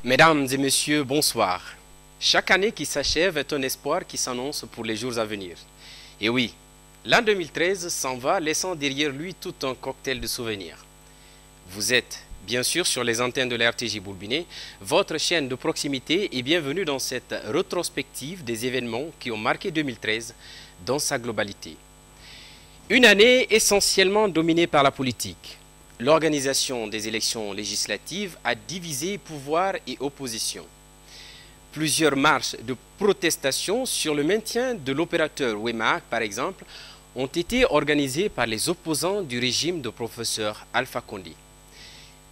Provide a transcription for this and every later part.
Mesdames et messieurs, bonsoir. Chaque année qui s'achève est un espoir qui s'annonce pour les jours à venir. Et oui, l'an 2013 s'en va laissant derrière lui tout un cocktail de souvenirs. Vous êtes bien sûr sur les antennes de la RTJ Boulbiné, votre chaîne de proximité, et bienvenue dans cette rétrospective des événements qui ont marqué 2013 dans sa globalité. Une année essentiellement dominée par la politique. L'organisation des élections législatives a divisé pouvoir et opposition. Plusieurs marches de protestation sur le maintien de l'opérateur Wemac, par exemple, ont été organisées par les opposants du régime de professeur Alpha Condé.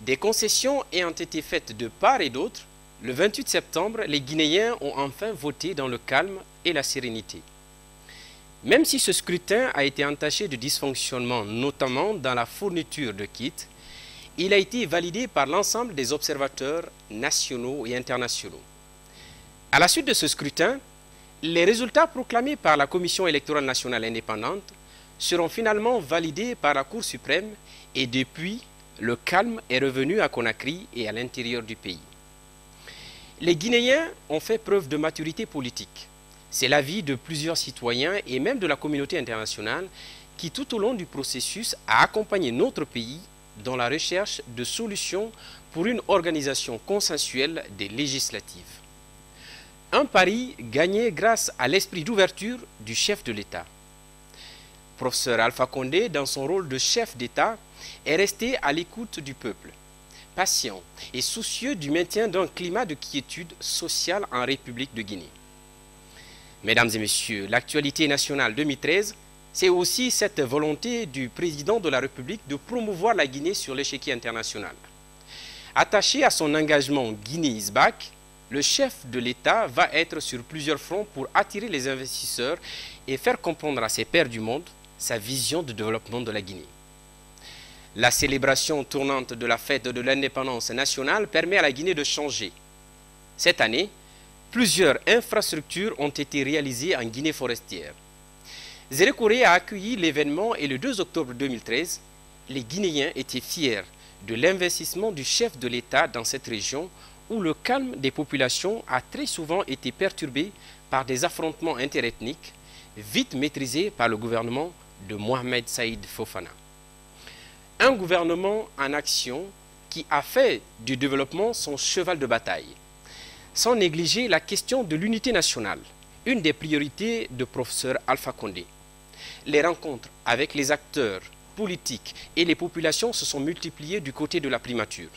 Des concessions ayant été faites de part et d'autre, le 28 septembre, les Guinéens ont enfin voté dans le calme et la sérénité. Même si ce scrutin a été entaché de dysfonctionnements, notamment dans la fourniture de kits, il a été validé par l'ensemble des observateurs nationaux et internationaux. À la suite de ce scrutin, les résultats proclamés par la Commission électorale nationale indépendante seront finalement validés par la Cour suprême et depuis, le calme est revenu à Conakry et à l'intérieur du pays. Les Guinéens ont fait preuve de maturité politique. C'est l'avis de plusieurs citoyens et même de la communauté internationale qui, tout au long du processus, a accompagné notre pays dans la recherche de solutions pour une organisation consensuelle des législatives. Un pari gagné grâce à l'esprit d'ouverture du chef de l'État. Professeur Alpha Condé, dans son rôle de chef d'État, est resté à l'écoute du peuple, patient et soucieux du maintien d'un climat de quiétude sociale en République de Guinée. Mesdames et messieurs, l'actualité nationale 2013, c'est aussi cette volonté du président de la République de promouvoir la Guinée sur l'échiquier international. Attaché à son engagement Guinée is back, le chef de l'État va être sur plusieurs fronts pour attirer les investisseurs et faire comprendre à ses pairs du monde sa vision de développement de la Guinée. La célébration tournante de la fête de l'indépendance nationale permet à la Guinée de changer. Cette année, plusieurs infrastructures ont été réalisées en Guinée forestière. Zérekoré a accueilli l'événement et le 2 octobre 2013, les Guinéens étaient fiers de l'investissement du chef de l'État dans cette région où le calme des populations a très souvent été perturbé par des affrontements interethniques, vite maîtrisés par le gouvernement de Mohamed Saïd Fofana. Un gouvernement en action qui a fait du développement son cheval de bataille, sans négliger la question de l'unité nationale, une des priorités de professeur Alpha Condé. Les rencontres avec les acteurs politiques et les populations se sont multipliées du côté de la primature.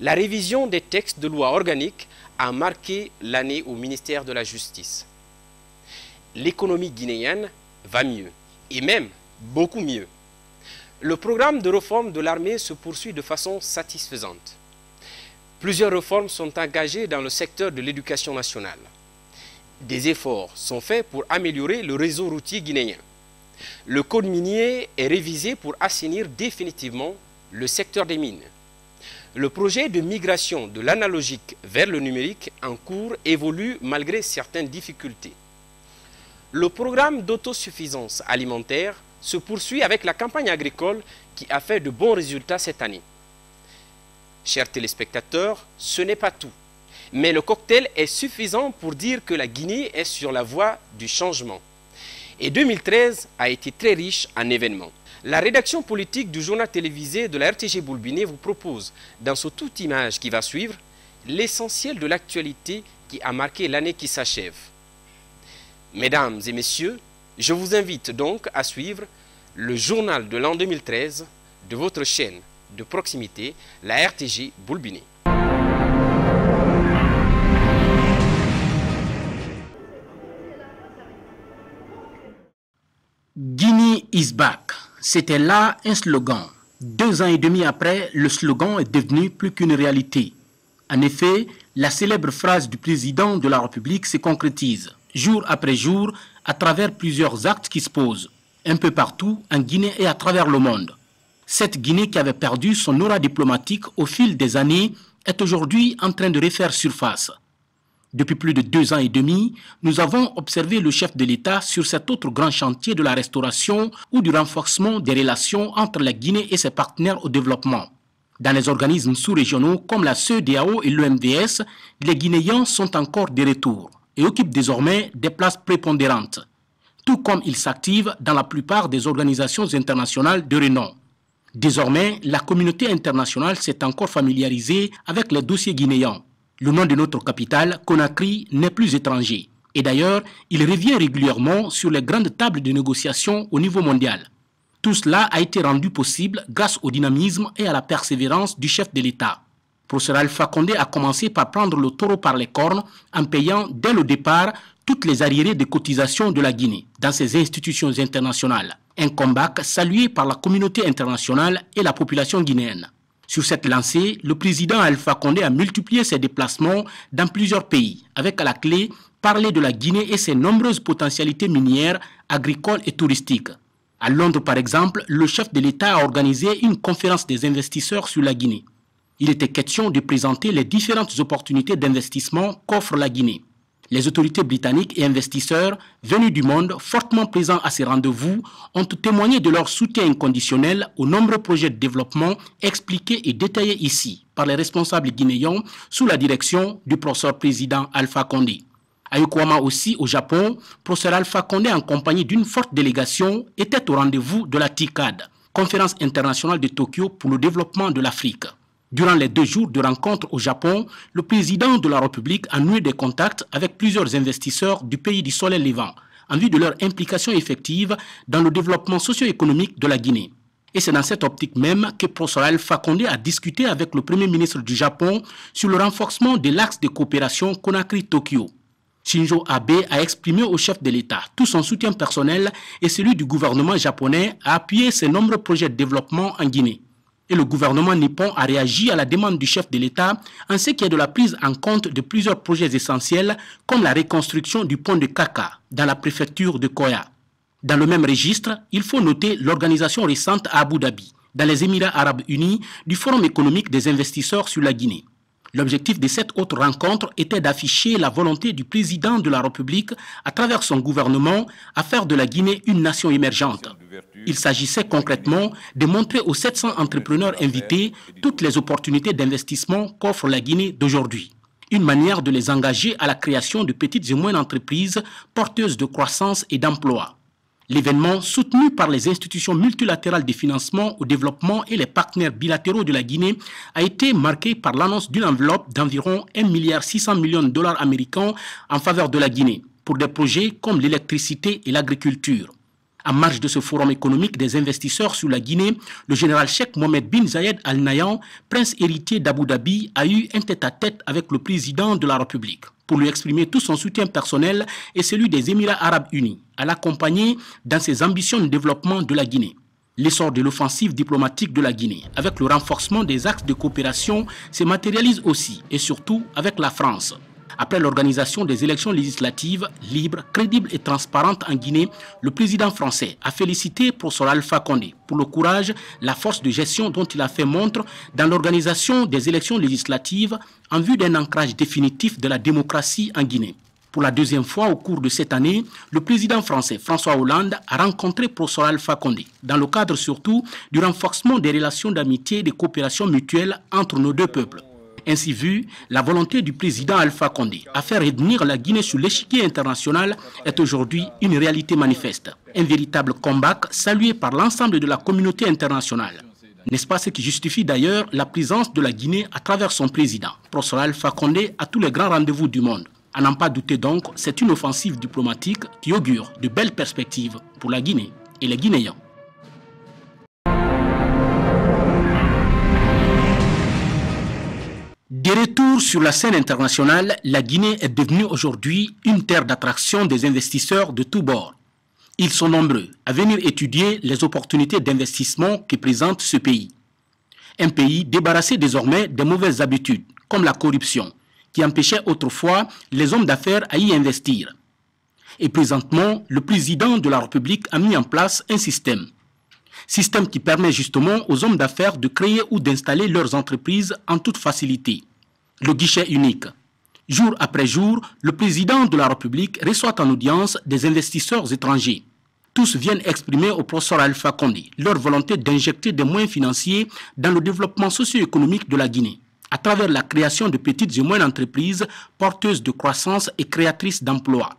La révision des textes de loi organique a marqué l'année au ministère de la Justice. L'économie guinéenne va mieux, et même beaucoup mieux. Le programme de réforme de l'armée se poursuit de façon satisfaisante. Plusieurs réformes sont engagées dans le secteur de l'éducation nationale. Des efforts sont faits pour améliorer le réseau routier guinéen. Le code minier est révisé pour assainir définitivement le secteur des mines. Le projet de migration de l'analogique vers le numérique en cours évolue malgré certaines difficultés. Le programme d'autosuffisance alimentaire se poursuit avec la campagne agricole qui a fait de bons résultats cette année. Chers téléspectateurs, ce n'est pas tout, mais le cocktail est suffisant pour dire que la Guinée est sur la voie du changement. Et 2013 a été très riche en événements. La rédaction politique du journal télévisé de la RTJ Boulbiné vous propose, dans ce tout image qui va suivre, l'essentiel de l'actualité qui a marqué l'année qui s'achève. Mesdames et messieurs, je vous invite donc à suivre le journal de l'an 2013 de votre chaîne de proximité, la RTJ Boulbiné. Guinée is back. C'était là un slogan. 2 ans et demi après, le slogan est devenu plus qu'une réalité. En effet, la célèbre phrase du président de la République se concrétise, jour après jour, à travers plusieurs actes qui se posent, un peu partout en Guinée et à travers le monde. Cette Guinée qui avait perdu son aura diplomatique au fil des années est aujourd'hui en train de refaire surface. Depuis plus de 2 ans et demi, nous avons observé le chef de l'État sur cet autre grand chantier de la restauration ou du renforcement des relations entre la Guinée et ses partenaires au développement. Dans les organismes sous-régionaux comme la CEDEAO et l'OMVS, les Guinéens sont encore de retour et occupent désormais des places prépondérantes, tout comme ils s'activent dans la plupart des organisations internationales de renom. Désormais, la communauté internationale s'est encore familiarisée avec les dossiers guinéens. Le nom de notre capitale, Conakry, n'est plus étranger. Et d'ailleurs, il revient régulièrement sur les grandes tables de négociation au niveau mondial. Tout cela a été rendu possible grâce au dynamisme et à la persévérance du chef de l'État. Professeur Alpha Condé a commencé par prendre le taureau par les cornes en payant dès le départ toutes les arriérés de cotisation de la Guinée dans ses institutions internationales. Un comeback salué par la communauté internationale et la population guinéenne. Sur cette lancée, le président Alpha Condé a multiplié ses déplacements dans plusieurs pays, avec à la clé parler de la Guinée et ses nombreuses potentialités minières, agricoles et touristiques. À Londres, par exemple, le chef de l'État a organisé une conférence des investisseurs sur la Guinée. Il était question de présenter les différentes opportunités d'investissement qu'offre la Guinée. Les autorités britanniques et investisseurs venus du monde fortement présents à ces rendez-vous ont témoigné de leur soutien inconditionnel aux nombreux projets de développement expliqués et détaillés ici par les responsables guinéens sous la direction du professeur président Alpha Condé. À Yokohama aussi, au Japon, professeur Alpha Condé en compagnie d'une forte délégation était au rendez-vous de la TICAD, conférence internationale de Tokyo pour le développement de l'Afrique. Durant les 2 jours de rencontre au Japon, le président de la République a noué des contacts avec plusieurs investisseurs du pays du soleil levant en vue de leur implication effective dans le développement socio-économique de la Guinée. Et c'est dans cette optique même que professeur Alpha Condé a discuté avec le Premier ministre du Japon sur le renforcement de l'axe de coopération Conakry-Tokyo. Shinzo Abe a exprimé au chef de l'État tout son soutien personnel et celui du gouvernement japonais à appuyer ses nombreux projets de développement en Guinée. Et le gouvernement nippon a réagi à la demande du chef de l'État en ce qui est de la prise en compte de plusieurs projets essentiels comme la reconstruction du pont de Kaka dans la préfecture de Koya. Dans le même registre, il faut noter l'organisation récente à Abu Dhabi, dans les Émirats arabes unis, du Forum économique des investisseurs sur la Guinée. L'objectif de cette autre rencontre était d'afficher la volonté du président de la République à travers son gouvernement à faire de la Guinée une nation émergente. Il s'agissait concrètement de montrer aux 700 entrepreneurs invités toutes les opportunités d'investissement qu'offre la Guinée d'aujourd'hui. Une manière de les engager à la création de petites et moyennes entreprises porteuses de croissance et d'emploi. L'événement, soutenu par les institutions multilatérales de financement au développement et les partenaires bilatéraux de la Guinée, a été marqué par l'annonce d'une enveloppe d'environ 1,6 milliard de dollars américains en faveur de la Guinée, pour des projets comme l'électricité et l'agriculture. En marge de ce forum économique des investisseurs sur la Guinée, le général Cheikh Mohamed bin Zayed Al Nahyan, prince héritier d'Abu Dhabi, a eu un tête-à-tête avec le président de la République pour lui exprimer tout son soutien personnel et celui des Émirats arabes unis, à l'accompagner dans ses ambitions de développement de la Guinée. L'essor de l'offensive diplomatique de la Guinée, avec le renforcement des axes de coopération, se matérialise aussi et surtout avec la France. Après l'organisation des élections législatives libres, crédibles et transparentes en Guinée, le président français a félicité professeur Alpha Condé pour le courage, la force de gestion dont il a fait montre dans l'organisation des élections législatives en vue d'un ancrage définitif de la démocratie en Guinée. Pour la 2e fois au cours de cette année, le président français François Hollande a rencontré professeur Alpha Condé dans le cadre surtout du renforcement des relations d'amitié et de coopération mutuelle entre nos 2 peuples. Ainsi vu, la volonté du président Alpha Condé à faire revenir la Guinée sur l'échiquier international est aujourd'hui une réalité manifeste. Un véritable comeback salué par l'ensemble de la communauté internationale. N'est-ce pas ce qui justifie d'ailleurs la présence de la Guinée à travers son président, professeur Alpha Condé, à tous les grands rendez-vous du monde. À n'en pas douter donc, c'est une offensive diplomatique qui augure de belles perspectives pour la Guinée et les Guinéens. De retour sur la scène internationale, la Guinée est devenue aujourd'hui une terre d'attraction des investisseurs de tous bords. Ils sont nombreux à venir étudier les opportunités d'investissement que présente ce pays. Un pays débarrassé désormais des mauvaises habitudes, comme la corruption, qui empêchait autrefois les hommes d'affaires à y investir. Et présentement, le président de la République a mis en place un système qui permet justement aux hommes d'affaires de créer ou d'installer leurs entreprises en toute facilité. Le guichet unique. Jour après jour, le président de la République reçoit en audience des investisseurs étrangers. Tous viennent exprimer au professeur Alpha Condé leur volonté d'injecter des moyens financiers dans le développement socio-économique de la Guinée, à travers la création de petites et moyennes entreprises porteuses de croissance et créatrices d'emplois.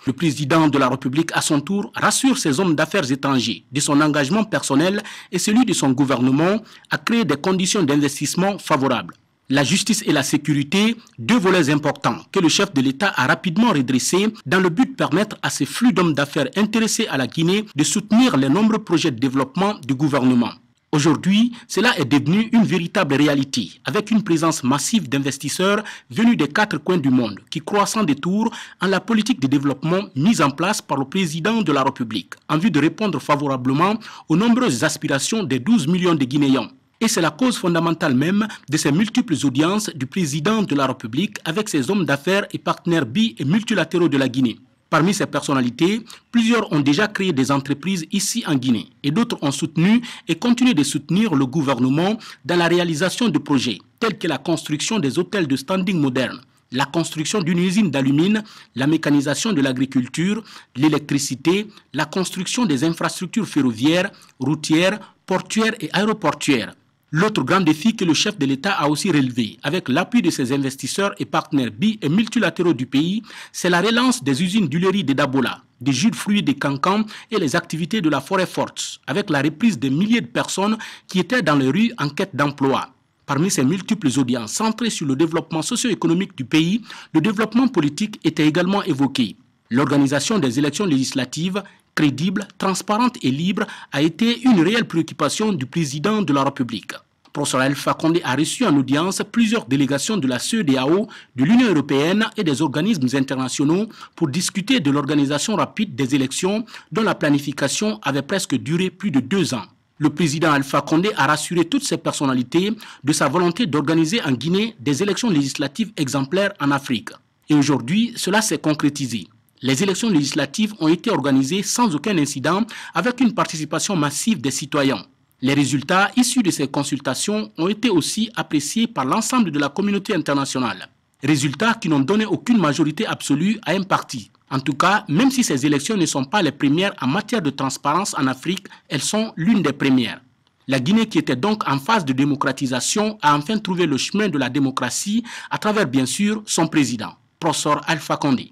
Le président de la République, à son tour, rassure ses hommes d'affaires étrangers de son engagement personnel et celui de son gouvernement à créer des conditions d'investissement favorables. La justice et la sécurité, deux volets importants que le chef de l'État a rapidement redressés dans le but de permettre à ces flux d'hommes d'affaires intéressés à la Guinée de soutenir les nombreux projets de développement du gouvernement. Aujourd'hui, cela est devenu une véritable réalité, avec une présence massive d'investisseurs venus des 4 coins du monde qui croient sans détour en la politique de développement mise en place par le président de la République, en vue de répondre favorablement aux nombreuses aspirations des 12 millions de Guinéens. Et c'est la cause fondamentale même de ces multiples audiences du président de la République avec ses hommes d'affaires et partenaires bi- et multilatéraux de la Guinée. Parmi ces personnalités, plusieurs ont déjà créé des entreprises ici en Guinée et d'autres ont soutenu et continuent de soutenir le gouvernement dans la réalisation de projets tels que la construction des hôtels de standing modernes, la construction d'une usine d'alumine, la mécanisation de l'agriculture, l'électricité, la construction des infrastructures ferroviaires, routières, portuaires et aéroportuaires. L'autre grand défi que le chef de l'État a aussi relevé, avec l'appui de ses investisseurs et partenaires bi- et multilatéraux du pays, c'est la relance des usines d'huilerie de Dabola, des jus de fruits de Cancan et les activités de la forêt forte, avec la reprise des milliers de personnes qui étaient dans les rues en quête d'emploi. Parmi ces multiples audiences centrées sur le développement socio-économique du pays, le développement politique était également évoqué. L'organisation des élections législatives, crédible, transparente et libre, a été une réelle préoccupation du président de la République. Professeur Alpha Condé a reçu en audience plusieurs délégations de la CEDEAO, de l'Union européenne et des organismes internationaux pour discuter de l'organisation rapide des élections dont la planification avait presque duré plus de 2 ans. Le président Alpha Condé a rassuré toutes ces personnalités de sa volonté d'organiser en Guinée des élections législatives exemplaires en Afrique. Et aujourd'hui, cela s'est concrétisé. Les élections législatives ont été organisées sans aucun incident avec une participation massive des citoyens. Les résultats issus de ces consultations ont été aussi appréciés par l'ensemble de la communauté internationale. Résultats qui n'ont donné aucune majorité absolue à un parti. En tout cas, même si ces élections ne sont pas les premières en matière de transparence en Afrique, elles sont l'une des premières. La Guinée, qui était donc en phase de démocratisation, a enfin trouvé le chemin de la démocratie à travers, bien sûr, son président, professeur Alpha Condé.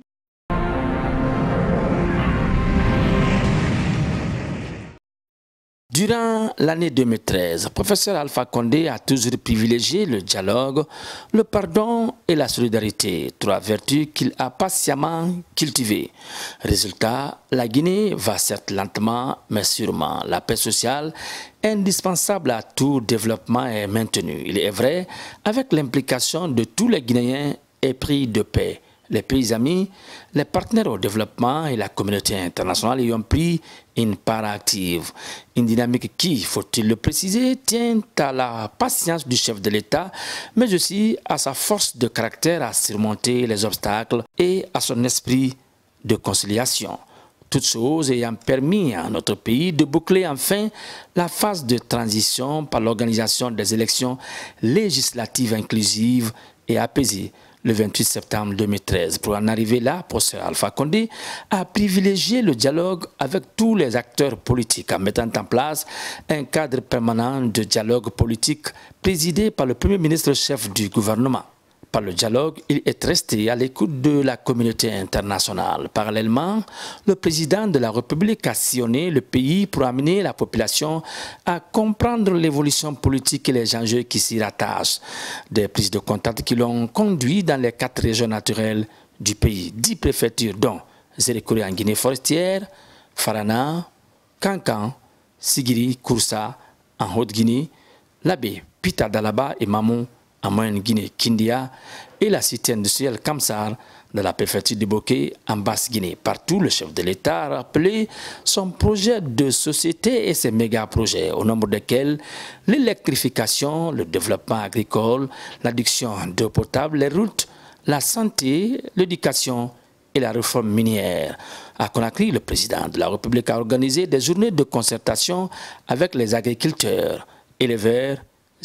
Durant l'année 2013, professeur Alpha Condé a toujours privilégié le dialogue, le pardon et la solidarité, 3 vertus qu'il a patiemment cultivées. Résultat, la Guinée va certes lentement, mais sûrement. La paix sociale, indispensable à tout développement, est maintenue. Il est vrai, avec l'implication de tous les Guinéens épris de paix. Les pays amis, les partenaires au développement et la communauté internationale y ont pris une part active. Une dynamique qui, faut-il le préciser, tient à la patience du chef de l'État, mais aussi à sa force de caractère à surmonter les obstacles et à son esprit de conciliation. Toutes choses ayant permis à notre pays de boucler enfin la phase de transition par l'organisation des élections législatives inclusives et apaisées le 28 septembre 2013. Pour en arriver là, professeur Alpha Condé a privilégié le dialogue avec tous les acteurs politiques en mettant en place un cadre permanent de dialogue politique présidé par le Premier ministre chef du gouvernement. Par le dialogue, il est resté à l'écoute de la communauté internationale. Parallèlement, le président de la République a sillonné le pays pour amener la population à comprendre l'évolution politique et les enjeux qui s'y rattachent. Des prises de contact qui l'ont conduit dans les 4 régions naturelles du pays, 10 préfectures dont Zérékoré en Guinée forestière, Farana, Cancan, Sigiri, Kouroussa en Haute-Guinée, Labé, Pita Dalaba et Mamou en Moyenne-Guinée, Kindia, et la cité industrielle Kamsar de la préfecture de Boké en Basse-Guinée. Partout, le chef de l'État a rappelé son projet de société et ses méga-projets, au nombre desquels l'électrification, le développement agricole, l'adduction d'eau potable, les routes, la santé, l'éducation et la réforme minière. À Conakry, le président de la République a organisé des journées de concertation avec les agriculteurs, éleveurs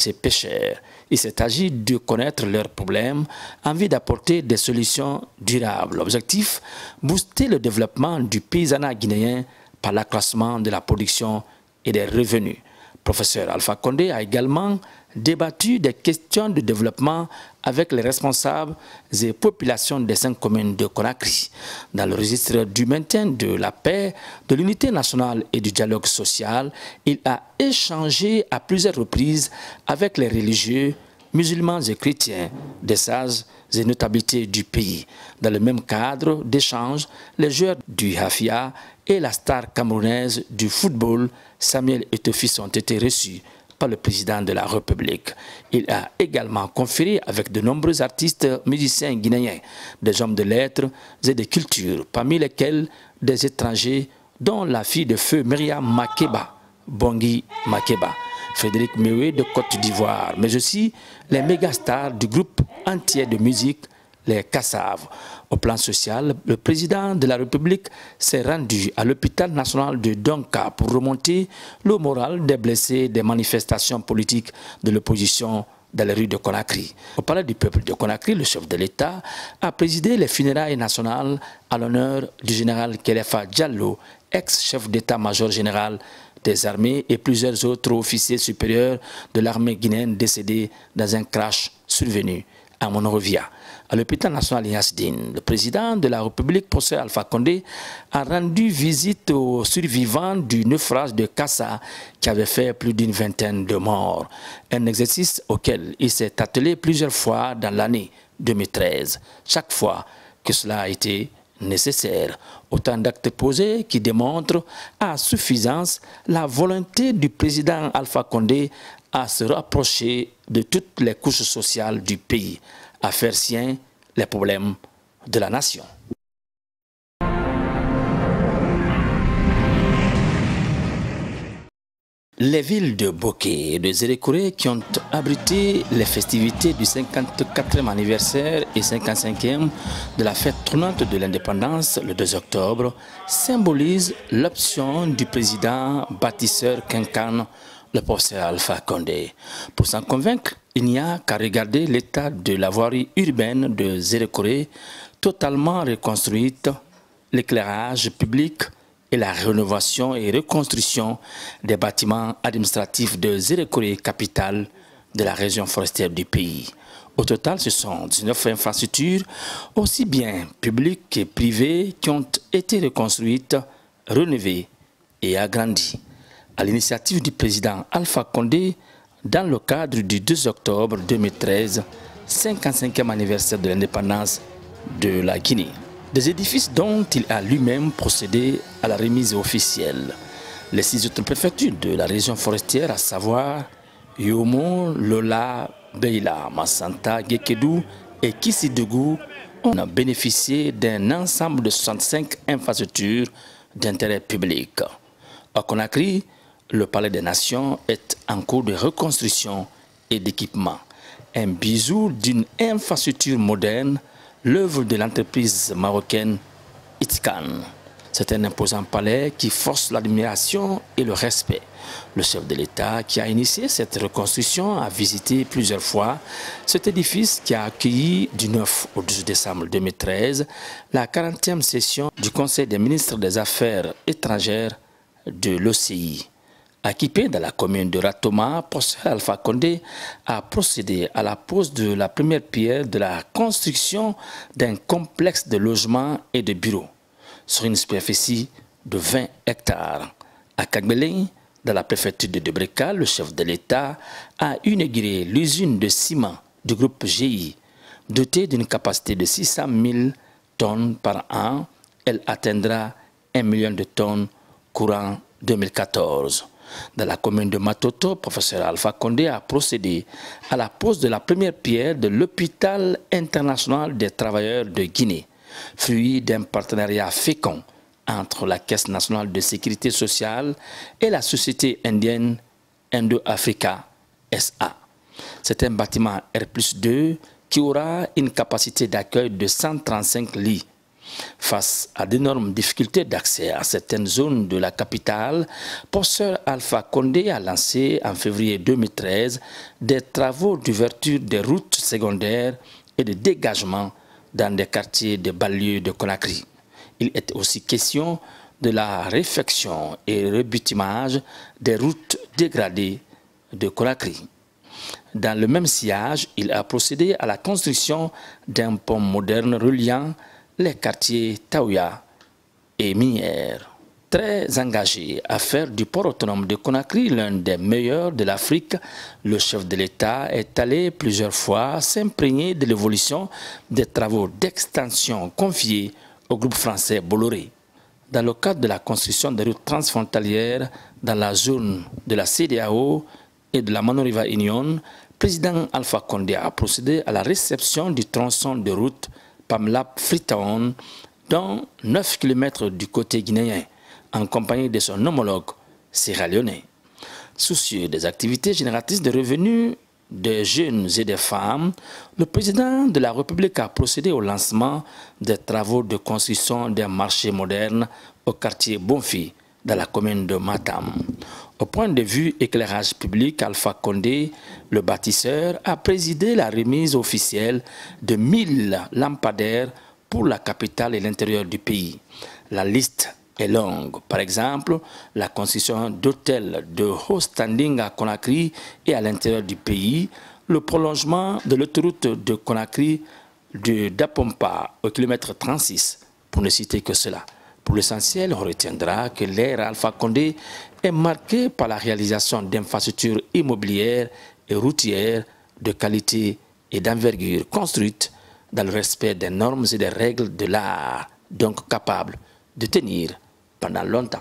et pêcheurs. Il s'est agi de connaître leurs problèmes en vue d'apporter des solutions durables. L'objectif, booster le développement du paysanat guinéen par l'accroissement de la production et des revenus. Professeur Alpha Condé a également débattu des questions de développement avec les responsables et populations des 5 communes de Conakry. Dans le registre du maintien de la paix, de l'unité nationale et du dialogue social, il a échangé à plusieurs reprises avec les religieux, musulmans et chrétiens, des sages et notabilités du pays. Dans le même cadre d'échange, les joueurs du Hafia et la star camerounaise du football, Samuel Eto'o ont été reçus par le président de la République. Il a également conféré avec de nombreux artistes musiciens guinéens, des hommes de lettres et de culture, parmi lesquels des étrangers, dont la fille de feu Myriam Makeba, Bangui Makeba, Frédéric Mewé de Côte d'Ivoire, mais aussi les mégastars du groupe entier de musique, les Kassav. Au plan social, le président de la République s'est rendu à l'hôpital national de Donka pour remonter le moral des blessés des manifestations politiques de l'opposition dans les rues de Conakry. Au palais du peuple de Conakry, le chef de l'État a présidé les funérailles nationales à l'honneur du général Kéléfa Diallo, ex-chef d'état-major général des armées, et plusieurs autres officiers supérieurs de l'armée guinéenne décédés dans un crash survenu à Monrovia. À l'hôpital national Yasdine, le président de la République, professeur Alpha Condé, a rendu visite aux survivants du naufrage de Kassa qui avait fait plus d'une vingtaine de morts. Un exercice auquel il s'est attelé plusieurs fois dans l'année 2013, chaque fois que cela a été nécessaire. Autant d'actes posés qui démontrent à suffisance la volonté du président Alpha Condé à se rapprocher de toutes les couches sociales du pays, à faire sien les problèmes de la nation. Les villes de Bokeh et de Zérékoré qui ont abrité les festivités du 54e anniversaire et 55e de la fête tournante de l'indépendance le 2 octobre symbolisent l'option du président bâtisseur Quincan, le professeur Alpha Condé. Pour s'en convaincre, il n'y a qu'à regarder l'état de la voirie urbaine de Zérékoré, totalement reconstruite, l'éclairage public et la rénovation et reconstruction des bâtiments administratifs de Zérékoré, capitale de la région forestière du pays. Au total, ce sont 19 infrastructures, aussi bien publiques que privées, qui ont été reconstruites, rénovées et agrandies. À l'initiative du président Alpha Condé, dans le cadre du 2 octobre 2013, 55e anniversaire de l'indépendance de la Guinée. Des édifices dont il a lui-même procédé à la remise officielle. Les 6 autres préfectures de la région forestière, à savoir Yomo, Lola, Beila, Massanta, Gekedou et Kissidougou, ont bénéficié d'un ensemble de 65 infrastructures d'intérêt public. À Conakry, le Palais des Nations est en cours de reconstruction et d'équipement. Un bijou d'une infrastructure moderne, l'œuvre de l'entreprise marocaine Itkan. C'est un imposant palais qui force l'admiration et le respect. Le chef de l'État qui a initié cette reconstruction a visité plusieurs fois cet édifice qui a accueilli du 9 au 12 décembre 2013 la 40e session du Conseil des ministres des Affaires étrangères de l'OCI. Équipé dans la commune de Ratoma, professeur Alpha Condé a procédé à la pose de la première pierre de la construction d'un complexe de logements et de bureaux sur une superficie de 20 hectares. À Kagbelin, dans la préfecture de Debreka, le chef de l'État a inauguré l'usine de ciment du groupe GI, dotée d'une capacité de 600 000 tonnes par an. Elle atteindra 1 million de tonnes courant 2014. Dans la commune de Matoto, professeur Alpha Condé a procédé à la pose de la première pierre de l'hôpital international des travailleurs de Guinée, fruit d'un partenariat fécond entre la Caisse nationale de sécurité sociale et la société indienne Indo-Africa SA. C'est un bâtiment R+2 qui aura une capacité d'accueil de 135 lits. Face à d'énormes difficultés d'accès à certaines zones de la capitale, professeur Alpha Condé a lancé en février 2013 des travaux d'ouverture des routes secondaires et de dégagement dans des quartiers de banlieue de Conakry. Il est aussi question de la réfection et rebitumage des routes dégradées de Conakry. Dans le même sillage, il a procédé à la construction d'un pont moderne reliant les quartiers Taouya et Minière. Très engagé à faire du port autonome de Conakry l'un des meilleurs de l'Afrique, le chef de l'État est allé plusieurs fois s'imprégner de l'évolution des travaux d'extension confiés au groupe français Bolloré. Dans le cadre de la construction des routes transfrontalières dans la zone de la CEDEAO et de la Manoriva Union, le président Alpha Condé a procédé à la réception du tronçon de route Pamlap-Freetown, dont 9 km du côté guinéen, en compagnie de son homologue sierra-léonais. Soucieux des activités génératrices de revenus des jeunes et des femmes, le président de la République a procédé au lancement des travaux de construction d'un marché moderne au quartier Bonfi, dans la commune de Matam. Au point de vue éclairage public, Alpha Condé, le bâtisseur, a présidé la remise officielle de 1000 lampadaires pour la capitale et l'intérieur du pays. La liste est longue. Par exemple, la construction d'hôtels de haut standing à Conakry et à l'intérieur du pays, le prolongement de l'autoroute de Conakry de Dapompa au kilomètre 36, pour ne citer que cela. Pour l'essentiel, on retiendra que l'ère Alpha Condé est marquée par la réalisation d'infrastructures immobilières et routières de qualité et d'envergure construites dans le respect des normes et des règles de l'art, donc capables de tenir pendant longtemps.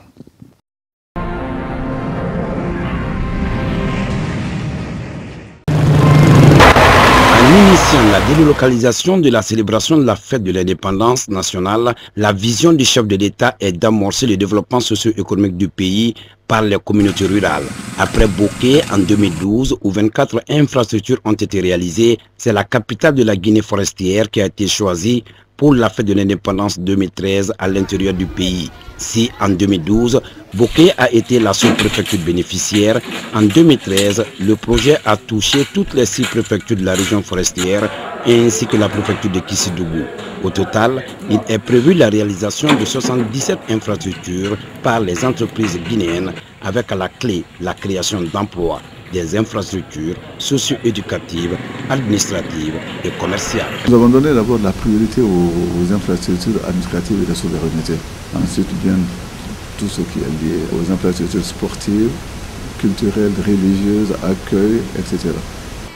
Initiant la délocalisation de la célébration de la fête de l'indépendance nationale, la vision du chef de l'État est d'amorcer le développement socio-économique du pays par les communautés rurales. Après Bokeh en 2012, où 24 infrastructures ont été réalisées, c'est la capitale de la Guinée forestière qui a été choisie pour la fête de l'indépendance 2013 à l'intérieur du pays. Si en 2012, Bokeh a été la seule préfecture bénéficiaire, en 2013, le projet a touché toutes les 6 préfectures de la région forestière ainsi que la préfecture de Kissidougou. Au total, il est prévu la réalisation de 77 infrastructures par les entreprises guinéennes avec à la clé la création d'emplois, des infrastructures socio-éducatives, administratives et commerciales. Nous avons donné d'abord la priorité aux infrastructures administratives et de souveraineté. Ensuite vient tout ce qui est lié aux infrastructures sportives, culturelles, religieuses, accueil, etc.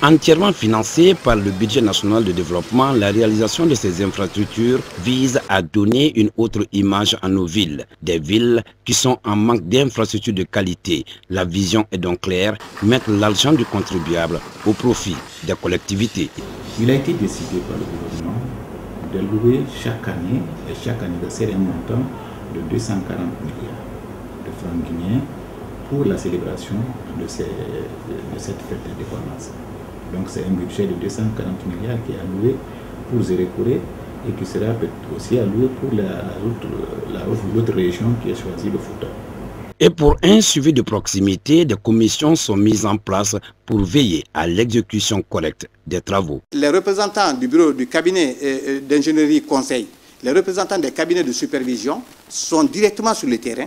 Entièrement financée par le budget national de développement, la réalisation de ces infrastructures vise à donner une autre image à nos villes, des villes qui sont en manque d'infrastructures de qualité. La vision est donc claire, mettre l'argent du contribuable au profit des collectivités. Il a été décidé par le gouvernement d'allouer chaque année de serrer un montant de 240 milliards de francs guinéens pour la célébration de cette fête d'indépendance. Donc c'est un budget de 240 milliards qui est alloué pour Zérékoré et qui sera aussi alloué pour l'autre région qui est choisie, le Fouta. Et pour un suivi de proximité, des commissions sont mises en place pour veiller à l'exécution correcte des travaux. Les représentants du bureau du cabinet d'ingénierie conseil, les représentants des cabinets de supervision sont directement sur le terrain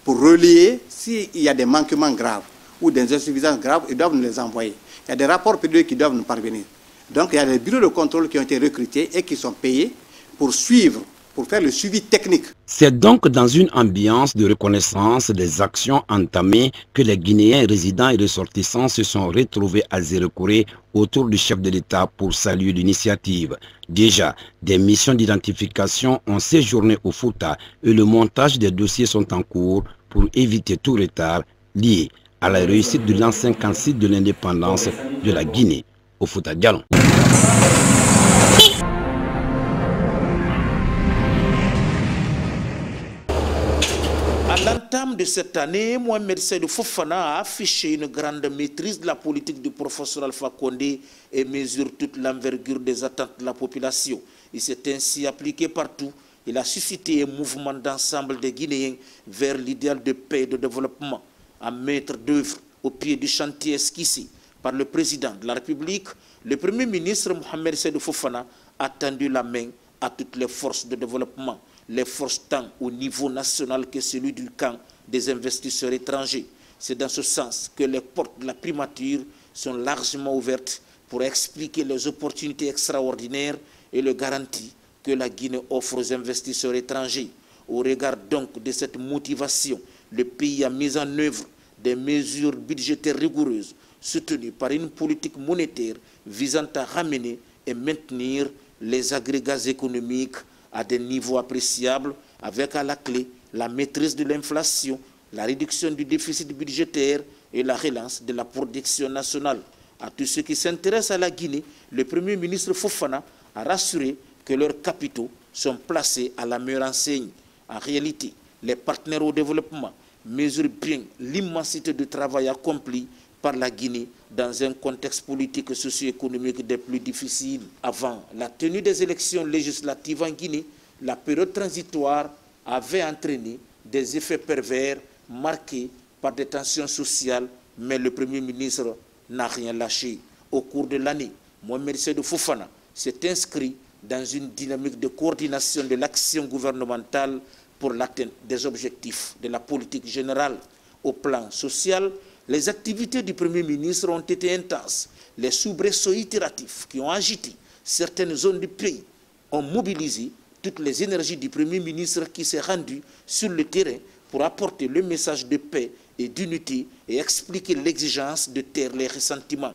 pour relayer s'il y a des manquements graves ou des insuffisances graves, ils doivent nous les envoyer. Il y a des rapports périodiques qui doivent nous parvenir. Donc il y a des bureaux de contrôle qui ont été recrutés et qui sont payés pour suivre, pour faire le suivi technique. C'est donc dans une ambiance de reconnaissance des actions entamées que les Guinéens résidents et ressortissants se sont retrouvés à Zérékoré autour du chef de l'État pour saluer l'initiative. Déjà, des missions d'identification ont séjourné au Fouta et le montage des dossiers sont en cours pour éviter tout retard lié à la réussite de l'an 56 de l'indépendance de la Guinée au Fouta Djallon. À l'entame de cette année, Mohamed Seydou Fofana a affiché une grande maîtrise de la politique du professeur Alpha Condé et mesure toute l'envergure des attentes de la population. Il s'est ainsi appliqué partout. Il a suscité un mouvement d'ensemble des Guinéens vers l'idéal de paix et de développement. À maître d'œuvre au pied du chantier esquissé par le président de la République, le Premier ministre Mohamed Seydou Fofana a tendu la main à toutes les forces de développement. les forces tant au niveau national que celui du camp des investisseurs étrangers. C'est dans ce sens que les portes de la primature sont largement ouvertes pour expliquer les opportunités extraordinaires et les garanties que la Guinée offre aux investisseurs étrangers. Au regard donc de cette motivation, le pays a mis en œuvre des mesures budgétaires rigoureuses soutenues par une politique monétaire visant à ramener et maintenir les agrégats économiques à des niveaux appréciables, avec à la clé la maîtrise de l'inflation, la réduction du déficit budgétaire et la relance de la production nationale. À tous ceux qui s'intéressent à la Guinée, le Premier ministre Fofana a rassuré que leurs capitaux sont placés à la meilleure enseigne. En réalité, les partenaires au développement mesurent bien l'immensité du travail accompli par la Guinée dans un contexte politique et socio-économique des plus difficiles. Avant la tenue des élections législatives en Guinée, la période transitoire avait entraîné des effets pervers marqués par des tensions sociales, mais le Premier ministre n'a rien lâché. Au cours de l'année, Mohamed Seydou Fofana s'est inscrit dans une dynamique de coordination de l'action gouvernementale pour l'atteinte des objectifs de la politique générale. Au plan social, les activités du Premier ministre ont été intenses. Les soubresauts itératifs qui ont agité certaines zones du pays ont mobilisé toutes les énergies du Premier ministre qui s'est rendu sur le terrain pour apporter le message de paix et d'unité et expliquer l'exigence de taire les ressentiments.